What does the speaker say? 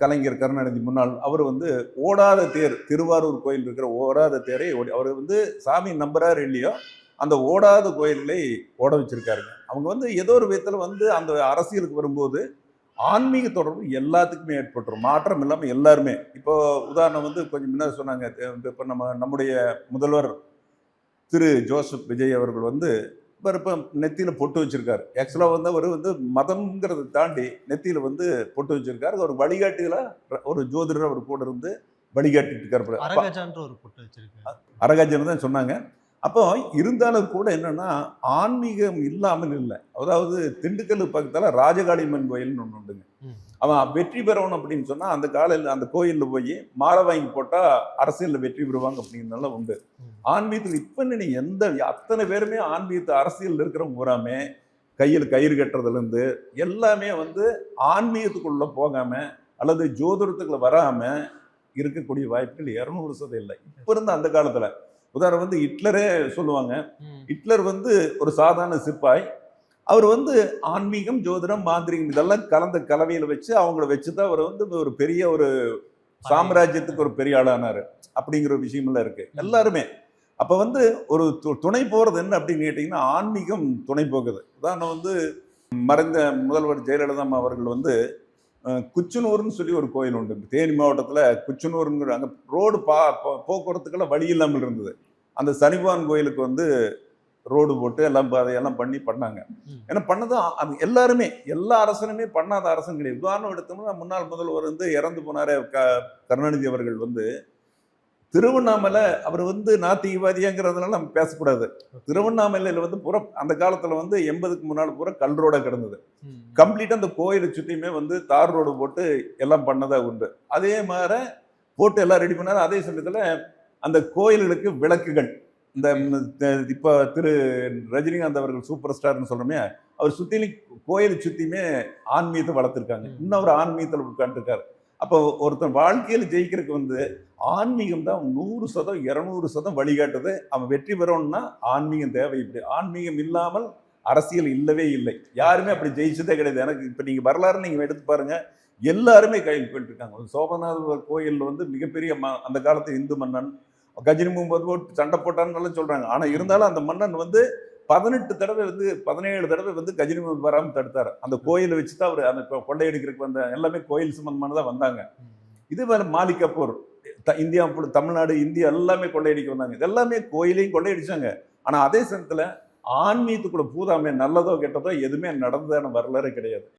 கலைஞர் கருணாநிதி முன்னாள் அவர் வந்து ஓடாத தேர், திருவாரூர் கோயில் இருக்கிற ஓடாத தேரை அவர் வந்து சாமி நம்புறாரு இல்லையோ அந்த ஓடாத கோயிலை ஓட வச்சிருக்காருங்க. அவங்க வந்து ஏதோ ஒரு விதத்தில் வந்து அந்த அரசியலுக்கு வரும்போது ஆன்மீக தொடர்பு எல்லாத்துக்குமே ஏற்பட்டுரும். மாற்றம் இல்லாமல் எல்லாருமே. இப்போ உதாரணம் வந்து கொஞ்சம் முன்னாடி சொன்னாங்க. இப்போ நம்முடைய முதல்வர் திரு ஜோசப் விஜய் அவர்கள் வந்து இப்போ நெத்தியில பொட்டு வச்சிருக்காரு. ஆக்சுவலாக வந்து அவர் வந்து மதம்ங்கிறத தாண்டி நெத்தியில வந்து பொட்டு வச்சிருக்காரு. ஒரு வழிகாட்டிகளா ஒரு ஜோதிடர் அவர் கூட இருந்து வழிகாட்டிட்டு இருக்காரு. அரகஜான்ற ஒரு பொட்டு வச்சிருக்காரு. அரகஜன் தான் சொன்னாங்க. அப்போ இருந்தாலும் கூட என்னன்னா ஆன்மீகம் இல்லாமல் இல்லை. அதாவது திண்டுக்கல் பக்கத்தில் ராஜகாளியம்மன் கோயில்னு ஒன்று உண்டுங்க. அவன் வெற்றி பெறணும் அப்படின்னு சொன்னா அந்த காலையில் அந்த கோயிலில் போய் மாலை வாங்கி போட்டா அரசியலில் வெற்றி பெறுவாங்க அப்படிங்கிறதுனால உண்டு. ஆன்மீகத்தில் இப்ப நீங்க அத்தனை பேருமே ஆன்மீகத்து அரசியல் இருக்கிறவங்க பூராமே கையில் கயிறு கட்டுறதுல இருந்து எல்லாமே வந்து ஆன்மீகத்துக்குள்ள போகாம அல்லது ஜோதிடத்துக்குள்ள வராம இருக்கக்கூடிய வாய்ப்புகள் 200% இல்லை. இப்ப இருந்த அந்த காலத்துல உதாரணம் வந்து ஹிட்லரே சொல்லுவாங்க. ஹிட்லர் வந்து ஒரு சாதாரண சிப்பாய். அவர் வந்து ஆன்மீகம், ஜோதிடம், மாந்திரிகம் இதெல்லாம் கலந்த கலவையில வச்சு அவங்கள வச்சுதான் அவர் வந்து ஒரு பெரிய ஒரு சாம்ராஜ்யத்துக்கு ஒரு பெரிய ஆளானாரு அப்படிங்கிற ஒரு விஷயமெல்லாம் இருக்கு எல்லாருமே. அப்ப வந்து ஒரு துணை போறது என்ன அப்படின்னு கேட்டீங்கன்னா ஆன்மீகம் துணை போகுது. உதாரணம் வந்து மறைந்த முதல்வர் ஜெயலலிதா அவர்கள் வந்து குச்சனூர்னு சொல்லி ஒரு கோயில் உண்டு. தேனி மாவட்டத்தில் குச்சனூருங்கிற அங்கே ரோடு போக்குவரத்துக்கெல்லாம் வழி இல்லாமல் இருந்தது. அந்த சனிபான் கோயிலுக்கு வந்து ரோடு போட்டு எல்லாம் அதையெல்லாம் பண்ணாங்க. ஏன்னா பண்ணது அது எல்லாருமே எல்லா அரசனுமே பண்ணாத அரசன் கிடையாது. உதாரணம் எடுத்தோம்னா முன்னாள் முதல்வர் வந்து இறந்து போனாரே கருணாநிதி அவர்கள் வந்து திருவண்ணாமலை அவர் வந்து நாத்திகவாதியாங்கிறதுனால நம்ம பேசக்கூடாது. திருவண்ணாமலையில் வந்து அந்த காலத்துல வந்து 80க்கு முன்னால் பூரா கல் ரோட கிடந்தது. கம்ப்ளீட்டா அந்த கோயிலை சுற்றியுமே வந்து தார் ரோடு போட்டு எல்லாம் பண்ணதா உண்டு. அதே மாதிரி போட்டு எல்லாம் ரெடி பண்ணாரு. அதே சமயத்துல அந்த கோயில்களுக்கு விளக்குகள் இந்த இப்ப திரு ரஜினிகாந்த் அவர்கள் சூப்பர் ஸ்டார்னு சொல்றோமே அவர் சுத்திலும் கோயிலை சுத்தியுமே ஆன்மீகத்தை வளர்த்துருக்காங்க. இன்னும் அவர் ஆன்மீகத்தில் உட்காந்துருக்காரு. அப்போ ஒருத்தன் வாழ்க்கையில் ஜெயிக்கிறதுக்கு வந்து ஆன்மீகம் தான் 100% 200% வழிகாட்டுது. அவன் வெற்றி பெறணும்னா ஆன்மீகம் தேவை. இப்படி ஆன்மீகம் இல்லாமல் அரசியல் இல்லவே இல்லை. யாருமே அப்படி ஜெயிச்சதே கிடையாது. எனக்கு இப்போ நீங்க வரலாறு நீங்க எடுத்து பாருங்க, எல்லாருமே கையில் போயிட்டு இருக்காங்க. சோமநாதர் கோயில் வந்து மிகப்பெரிய அந்த காலத்து இந்து மன்னன் கஜினி முகமது போட்டு சண்டை போட்டான்னு சொல்றாங்க. ஆனா இருந்தாலும் அந்த மன்னன் வந்து 18 தடவை வந்து 17 தடவை வந்து கஜினி முகமது வராமல் தடுத்தார். அந்த கோயிலை வச்சுதான் அவர் அந்த கொள்ளையடிக்கிறதுக்கு வந்த எல்லாமே கோயில் சம்பந்தமானதான் வந்தாங்க. இது வேற மாலிக் கபூர் இந்தியா தமிழ்நாடு இந்தியா எல்லாமே கொள்ளையடிக்க வந்தாங்க. இதெல்லாமே கோயிலையும் கொள்ளையடிச்சாங்க. ஆனா அதே சமயத்துல ஆன்மீகத்துக்குள்ள பூதாமே நல்லதோ கெட்டதோ எதுவுமே நடந்ததான வரலாறு கிடையாது.